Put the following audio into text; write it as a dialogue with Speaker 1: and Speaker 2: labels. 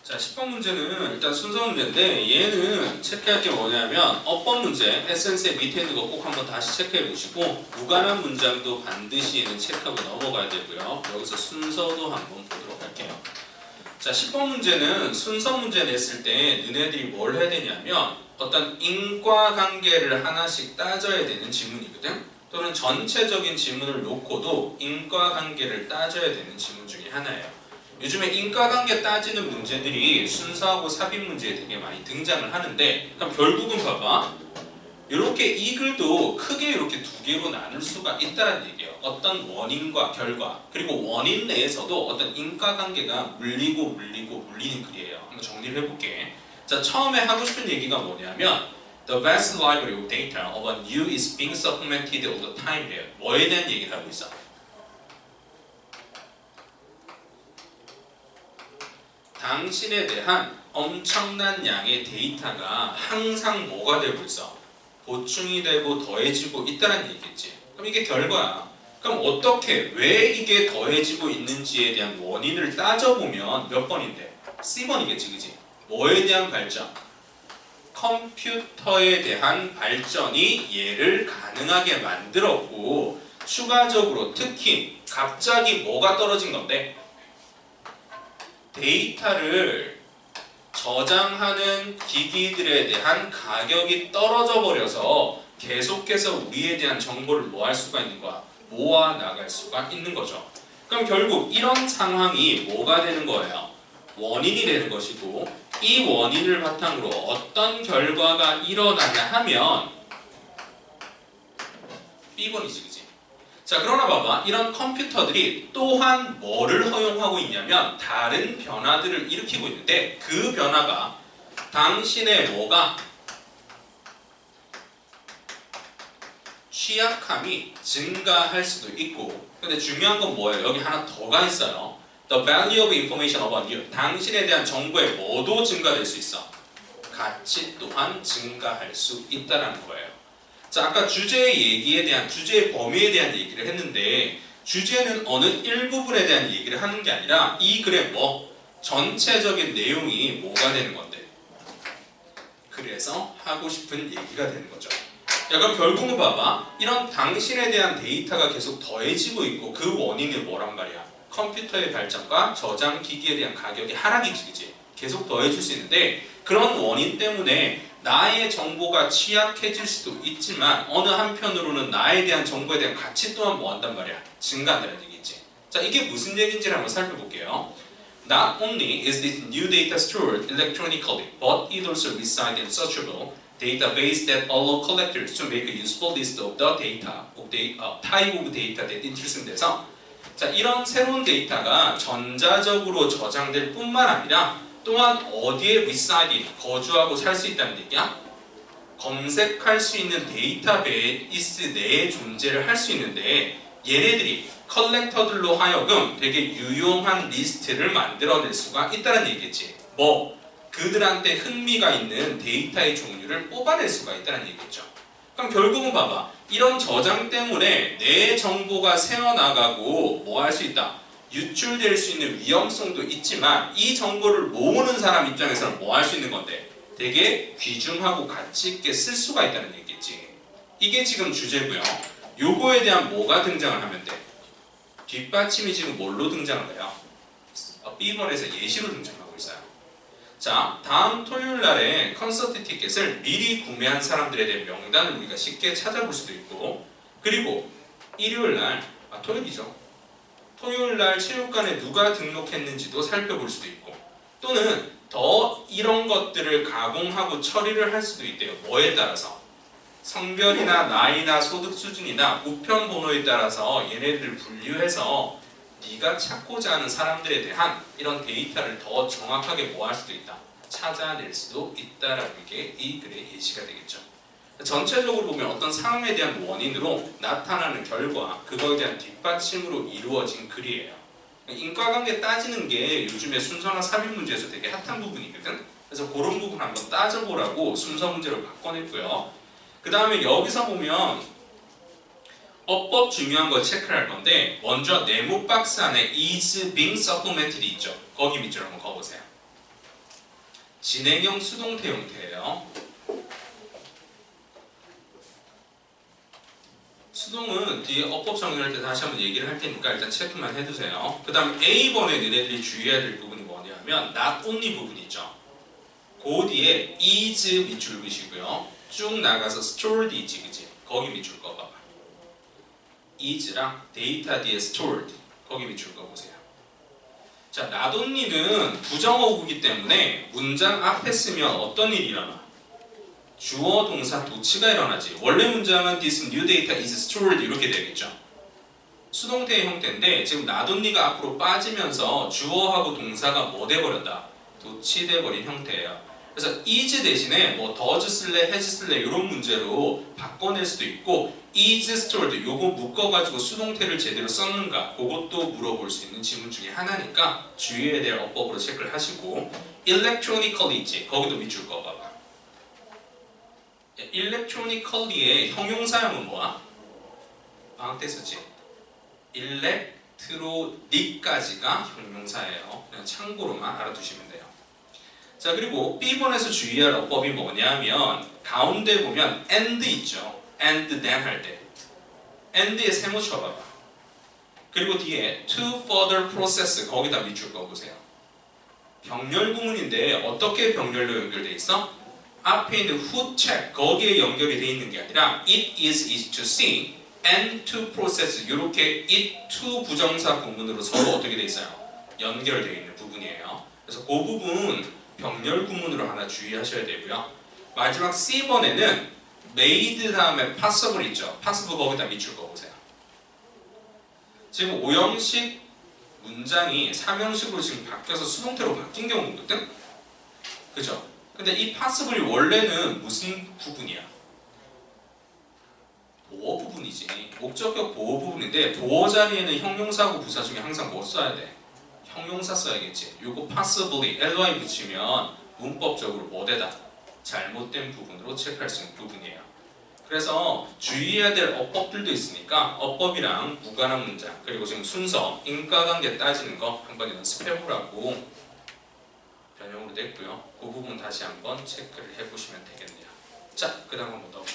Speaker 1: 자, 10번 문제는 일단 순서 문제인데 얘는 체크할 게 뭐냐면 어법 문제, 에센스의 밑에 있는 거 꼭 한번 다시 체크해 보시고 무관한 문장도 반드시 얘는 체크하고 넘어가야 되고요. 여기서 순서도 한번 보도록 할게요. 자, 10번 문제는 순서 문제 냈을 때 너네들이 뭘 해야 되냐면 어떤 인과관계를 하나씩 따져야 되는 지문이거든. 또는 전체적인 지문을 놓고도 인과관계를 따져야 되는 지문 중에 하나예요. 요즘에 인과관계 따지는 문제들이 순서하고 삽입 문제에 되게 많이 등장을 하는데, 그럼 결국은 봐봐, 이렇게 이 글도 크게 이렇게 두 개로 나눌 수가 있다는 얘기예요. 어떤 원인과 결과, 그리고 원인 내에서도 어떤 인과관계가 물리는 글이에요. 한번 정리를 해볼게. 자, 처음에 하고 싶은 얘기가 뭐냐면 The vast library of data about you is being supplemented all the time there. 뭐에 대한 얘기를 하고 있어? 당신에 대한 엄청난 양의 데이터가 항상 뭐가 되고 있어? 보충이 되고 더해지고 있다는 얘기겠지. 그럼 이게 결과야. 그럼 어떻게, 왜 이게 더해지고 있는지에 대한 원인을 따져보면 몇 번인데? C번이겠지, 그지? 뭐에 대한 발전? 컴퓨터에 대한 발전이 얘를 가능하게 만들었고, 추가적으로 특히 갑자기 뭐가 떨어진 건데? 데이터를 저장하는 기기들에 대한 가격이 떨어져 버려서 계속해서 우리에 대한 정보를 뭐 할 수가 있는 거야? 모아 나갈 수가 있는 거죠. 그럼 결국 이런 상황이 뭐가 되는 거예요? 원인이 되는 것이고, 이 원인을 바탕으로 어떤 결과가 일어나냐 하면 B번이지, 그지? 자, 그러나 봐봐, 이런 컴퓨터들이 또한 뭐를 허용하고 있냐면 다른 변화들을 일으키고 있는데, 그 변화가 당신의 뭐가 취약함이 증가할 수도 있고, 근데 중요한 건 뭐예요? 여기 하나 더가 있어요. The value of information about you. 당신에 대한 정보의 뭐도 증가될 수 있어. 가치 또한 증가할 수 있다는 거예요. 자, 아까 주제의 얘기에 대한, 주제의 범위에 대한 얘기를 했는데, 주제는 어느 일부분에 대한 얘기를 하는 게 아니라 이 글의 뭐? 전체적인 내용이 뭐가 되는 건데, 그래서 하고 싶은 얘기가 되는 거죠. 야, 그럼 결국은 봐봐, 이런 당신에 대한 데이터가 계속 더해지고 있고, 그 원인이 뭐란 말이야? 컴퓨터의 발전과 저장 기기에 대한 가격이 하락이지, 계속 더해질 수 있는데, 그런 원인 때문에 나의 정보가 취약해질 수도 있지만 어느 한편으로는 나에 대한 정보에 대한 가치 또한 뭐 한단 말이야? 증가한다는 얘기지. 자, 이게 무슨 얘기인지를 한번 살펴볼게요. Not only is this new data stored electronically, but it also resides in searchable database that allow collectors to make a useful list of the data, type of data that interests them. 자, 이런 새로운 데이터가 전자적으로 저장될 뿐만 아니라 또한 어디에 reside, 거주하고 살 수 있다는 얘기야? 검색할 수 있는 데이터베이스 내에 존재를 할 수 있는데, 얘네들이 컬렉터들로 하여금 되게 유용한 리스트를 만들어낼 수가 있다는 얘기겠지. 뭐? 그들한테 흥미가 있는 데이터의 종류를 뽑아낼 수가 있다는 얘기겠죠. 그럼 결국은 봐봐, 이런 저장 때문에 내 정보가 새어나가고 뭐 할 수 있다? 유출될 수 있는 위험성도 있지만, 이 정보를 모으는 사람 입장에서는 뭐 할 수 있는 건데, 되게 귀중하고 가치 있게 쓸 수가 있다는 얘기겠지. 이게 지금 주제고요. 요거에 대한 뭐가 등장을 하면 돼? 뒷받침이 지금 뭘로 등장을 해요? B번에서 예시로 등장하고 있어요. 자, 다음 토요일 날에 콘서트 티켓을 미리 구매한 사람들에 대한 명단을 우리가 쉽게 찾아볼 수도 있고, 그리고 일요일 날, 토요일이죠. 토요일 날 체육관에 누가 등록했는지도 살펴볼 수도 있고, 또는 더 이런 것들을 가공하고 처리를 할 수도 있대요. 뭐에 따라서? 성별이나 나이나 소득 수준이나 우편 번호에 따라서 얘네들을 분류해서 네가 찾고자 하는 사람들에 대한 이런 데이터를 더 정확하게 뭐 할 수도 있다. 찾아낼 수도 있다라는 게 이 글의 예시가 되겠죠. 전체적으로 보면 어떤 상황에 대한 원인으로 나타나는 결과, 그거에 대한 뒷받침으로 이루어진 글이에요. 인과관계 따지는 게 요즘에 순서나 삽입 문제에서 되게 핫한 부분이거든. 그래서 그런 부분 한번 따져보라고 순서 문제로 바꿔냈고요. 그 다음에 여기서 보면 어법 중요한 거 체크할 건데, 먼저 네모 박스 안에 is being supplemented 있죠. 거기 밑줄 한번 그어보세요. 진행형 수동태 형태예요. 수동은 뒤에 어법 정리할 때 다시 한번 얘기를 할 테니까 일단 체크만 해두세요. 그 다음 A번에 너네들이 주의해야 될 부분이 뭐냐면 not only 부분이 있죠. 그 뒤에 is 밑줄 그시고요. 쭉 나가서 stored is, 그지? 거기 밑줄 거 봐봐. is랑 데이터 뒤에 stored, 거기 밑줄 거 보세요. 자, not only는 부정어구이기 때문에 문장 앞에 쓰면 어떤 일이 일어나? 주어 동사 도치가 일어나지. 원래 문장은 this new data is stored 이렇게 되겠죠. 수동태의 형태인데 지금 not only가 앞으로 빠지면서 주어하고 동사가 뭐 돼버렸다? 도치돼버린 형태예요. 그래서 is 대신에 뭐 does 쓸래, has 쓸래 이런 문제로 바꿔낼 수도 있고 is stored 요거 묶어가지고 수동태를 제대로 썼는가 그것도 물어볼 수 있는 지문 중에 하나니까 주의해야 될 어법으로 체크를 하시고 electronically지 거기도 밑줄 거 봐봐. electronically의 형용사형은 뭐야? 방학 때 썼지? electronic까지가 형용사예요. 그냥 참고로만 알아두시면 돼요. 자, 그리고 B번에서 주의할 어법이 뭐냐면 가운데 보면 and 있죠. and then 할 때 and에 세모 쳐봐봐. 그리고 뒤에 to further process 거기다 밑줄 거 보세요. 병렬 구문인데 어떻게 병렬로 연결돼 있어? 앞에 있는 who check 거기에 연결이 돼 있는 게 아니라 it is to see and to process 이렇게 it to 부정사 구문으로 서로 어떻게 돼 있어요? 연결되어 있는 부분이에요. 그래서 그 부분 병렬 구문으로 하나 주의하셔야 되고요. 마지막 C번에는 made 다음에 possible 있죠. possible 거기다 밑줄 거 보세요. 지금 5형식 문장이 3형식으로 지금 바뀌어서 수동태로 바뀐 경우거든? 그죠? 근데 이 possible이 원래는 무슨 부분이야? 보어 부분이지. 목적격 보어 부분인데 보어 자리에는 형용사하고 부사 중에 항상 뭐 써야 돼? 형용사 써야겠지. 요거 possibly, ly 붙이면 문법적으로 뭐되다? 잘못된 부분으로 체크할 수 있는 부분이에요. 그래서 주의해야 될 어법들도 있으니까 어법이랑 무관한 문장 그리고 지금 순서, 인과관계 따지는 거 한번 연습해보라고 변형으로 냈고요. 그 부분 다시 한번 체크를 해보시면 되겠네요. 자, 그 다음 한번 더.